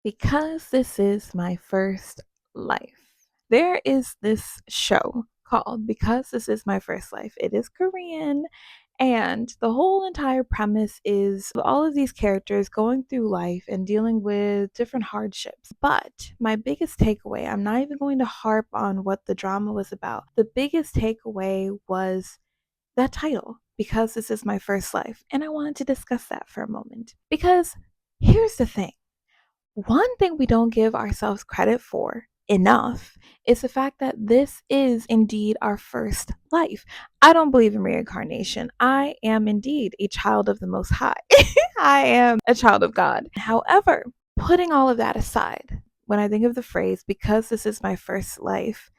Because this is my first life. There is this show called Because This Is My First Life. It is Korean, and the whole entire premise is all of these characters going through life and dealing with different hardships. But my biggest takeaway, I'm not even going to harp on what the drama was about. The biggest takeaway was that title, Because This Is My First Life. And I wanted to discuss that for a moment. Because here's the thing. One thing we don't give ourselves credit for enough is the fact that this is indeed our first life. I don't believe in reincarnation. I am indeed a child of the Most High. I am a child of God. However, putting all of that aside, when I think of the phrase, because this is my first life,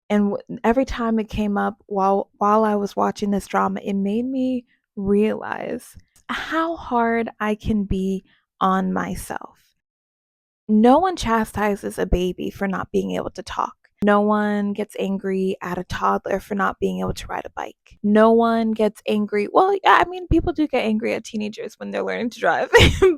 and every time it came up while I was watching this drama, it made me realize how hard I can be on myself. No one chastises a baby for not being able to talk. No one gets angry at a toddler for not being able to ride a bike. No one gets angry. Well, yeah, I mean, people do get angry at teenagers when they're learning to drive.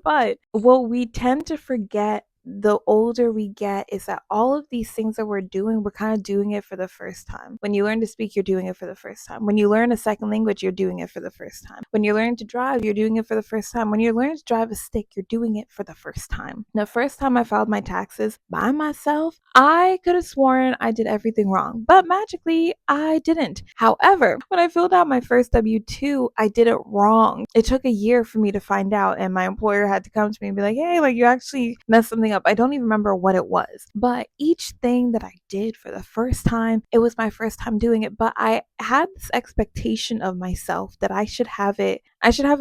But what we tend to forget the older we get is that all of these things that we're doing, we're kind of doing it for the first time. When you learn to speak, you're doing it for the first time. When you learn a second language, you're doing it for the first time. When you learn to drive, you're doing it for the first time. When you learn to drive a stick, you're doing it for the first time. The first time I filed my taxes by myself, I could have sworn I did everything wrong, but magically I didn't. However, when I filled out my first W-2, I did it wrong. It took a year for me to find out, and my employer had to come to me and be like, hey, like you actually messed something up. I don't even remember what it was, but each thing that I did for the first time, it was my first time doing it, but I had this expectation of myself that I should have it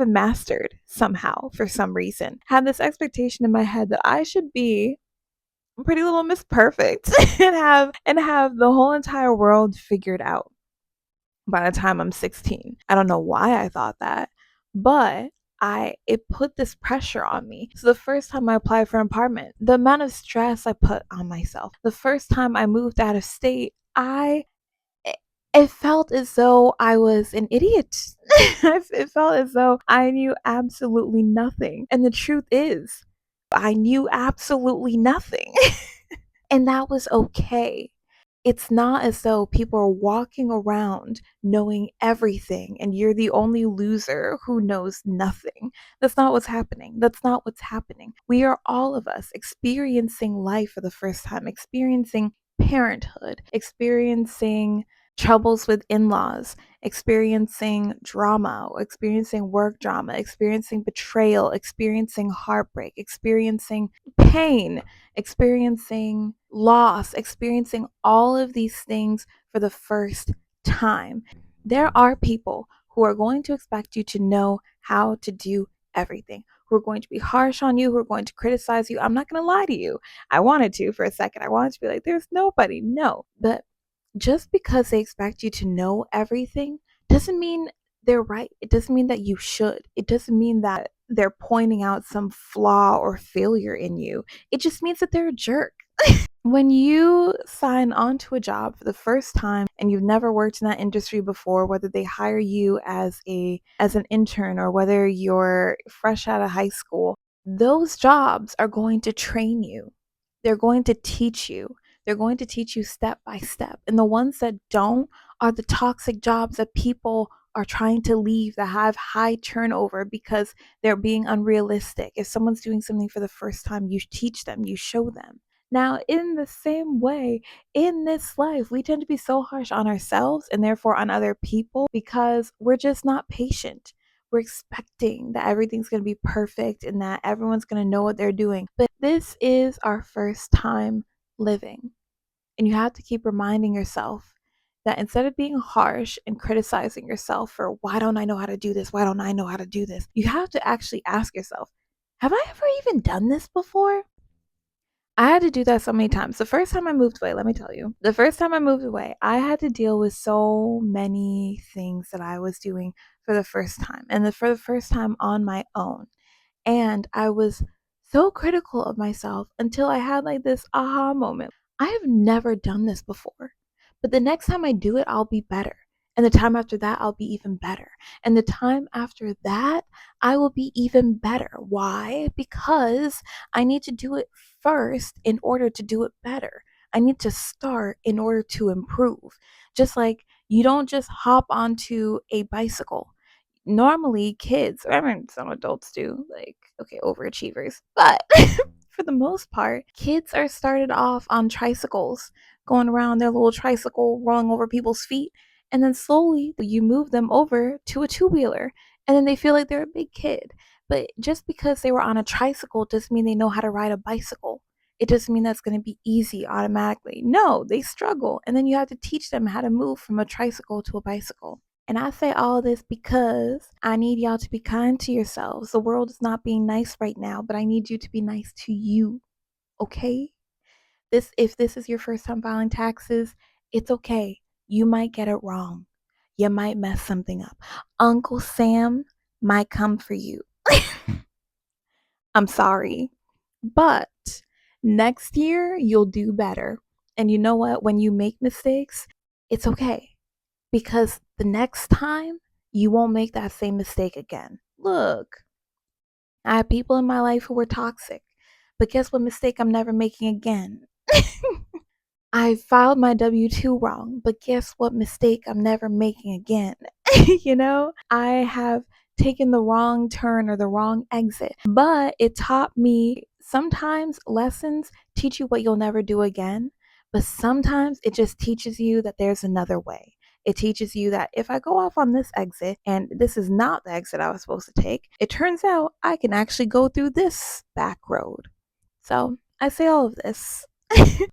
mastered somehow for some reason. Had this expectation in my head that I should be Pretty Little Miss Perfect and have the whole entire world figured out by the time I'm 16. I don't know why I thought that, but it put this pressure on me. So the first time I applied for an apartment, the amount of stress I put on myself. The first time I moved out of state, it felt as though I was an idiot. It felt as though I knew absolutely nothing. And the truth is, I knew absolutely nothing. And that was okay. It's not as though people are walking around knowing everything and you're the only loser who knows nothing. That's not what's happening. That's not what's happening. We are all of us experiencing life for the first time, experiencing parenthood, experiencing troubles with in laws, experiencing drama, experiencing work drama, experiencing betrayal, experiencing heartbreak, experiencing pain, experiencing loss, experiencing all of these things for the first time. There are people who are going to expect you to know how to do everything, who are going to be harsh on you, who are going to criticize you. I'm not going to lie to you. I wanted to for a second. I wanted to be like, there's nobody. No. But just because they expect you to know everything doesn't mean they're right. It doesn't mean that you should. It doesn't mean that they're pointing out some flaw or failure in you. It just means that they're a jerk. When you sign on to a job for the first time and you've never worked in that industry before, whether they hire you as an intern or whether you're fresh out of high school, those jobs are going to train you. They're going to teach you. They're going to teach you step by step. And the ones that don't are the toxic jobs that people are trying to leave, that have high turnover because they're being unrealistic. If someone's doing something for the first time, you teach them, you show them. Now, in the same way, in this life, we tend to be so harsh on ourselves and therefore on other people because we're just not patient. We're expecting that everything's going to be perfect and that everyone's going to know what they're doing. But this is our first time living. And you have to keep reminding yourself that instead of being harsh and criticizing yourself for, why don't I know how to do this? Why don't I know how to do this? You have to actually ask yourself, have I ever even done this before? I had to do that so many times. The first time I moved away, let me tell you, the first time I moved away, I had to deal with so many things that I was doing for the first time and for the first time on my own. And I was so critical of myself until I had like this aha moment. I have never done this before, but the next time I do it, I'll be better. And the time after that, I'll be even better. And the time after that, I will be even better. Why? Because I need to do it first in order to do it better. I need to start in order to improve. Just like you don't just hop onto a bicycle. Normally, kids, I mean, some adults do, like, okay, overachievers, but for the most part, kids are started off on tricycles, going around their little tricycle, rolling over people's feet, and then slowly you move them over to a two-wheeler, and then they feel like they're a big kid. But just because they were on a tricycle doesn't mean they know how to ride a bicycle. It doesn't mean that's going to be easy automatically. No, they struggle, and then you have to teach them how to move from a tricycle to a bicycle. And I say all this because I need y'all to be kind to yourselves. The world is not being nice right now, but I need you to be nice to you. Okay? If this is your first time filing taxes, it's okay. You might get it wrong. You might mess something up. Uncle Sam might come for you. I'm sorry. But next year you'll do better. And you know what? When you make mistakes, it's okay, because the next time you won't make that same mistake again. Look, I had people in my life who were toxic, but guess what mistake I'm never making again? I filed my W 2 wrong, but guess what mistake I'm never making again? I have taken the wrong turn or the wrong exit, but it taught me sometimes lessons teach you what you'll never do again, but sometimes it just teaches you that there's another way. It teaches you that if I go off on this exit and this is not the exit I was supposed to take, it turns out I can actually go through this back road. So I say all of this,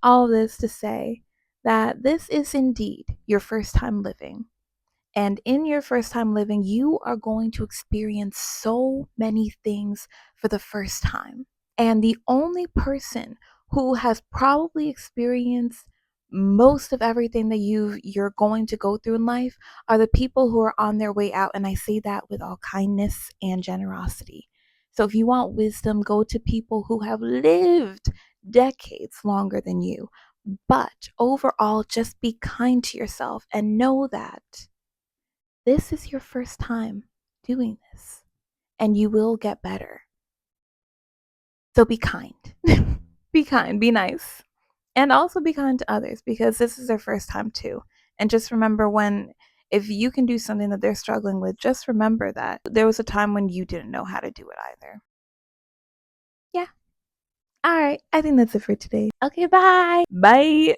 all of this to say that this is indeed your first time living. And in your first time living, you are going to experience so many things for the first time. And the only person who has probably experienced most of everything that you're going to go through in life are the people who are on their way out. And I say that with all kindness and generosity. So if you want wisdom, go to people who have lived decades longer than you. But overall, just be kind to yourself and know that this is your first time doing this, and you will get better. So be kind. Be kind, be nice. And also be kind to others, because this is their first time too. And just remember, if you can do something that they're struggling with, just remember that there was a time when you didn't know how to do it either. Yeah. All right. I think that's it for today. Okay, bye. Bye.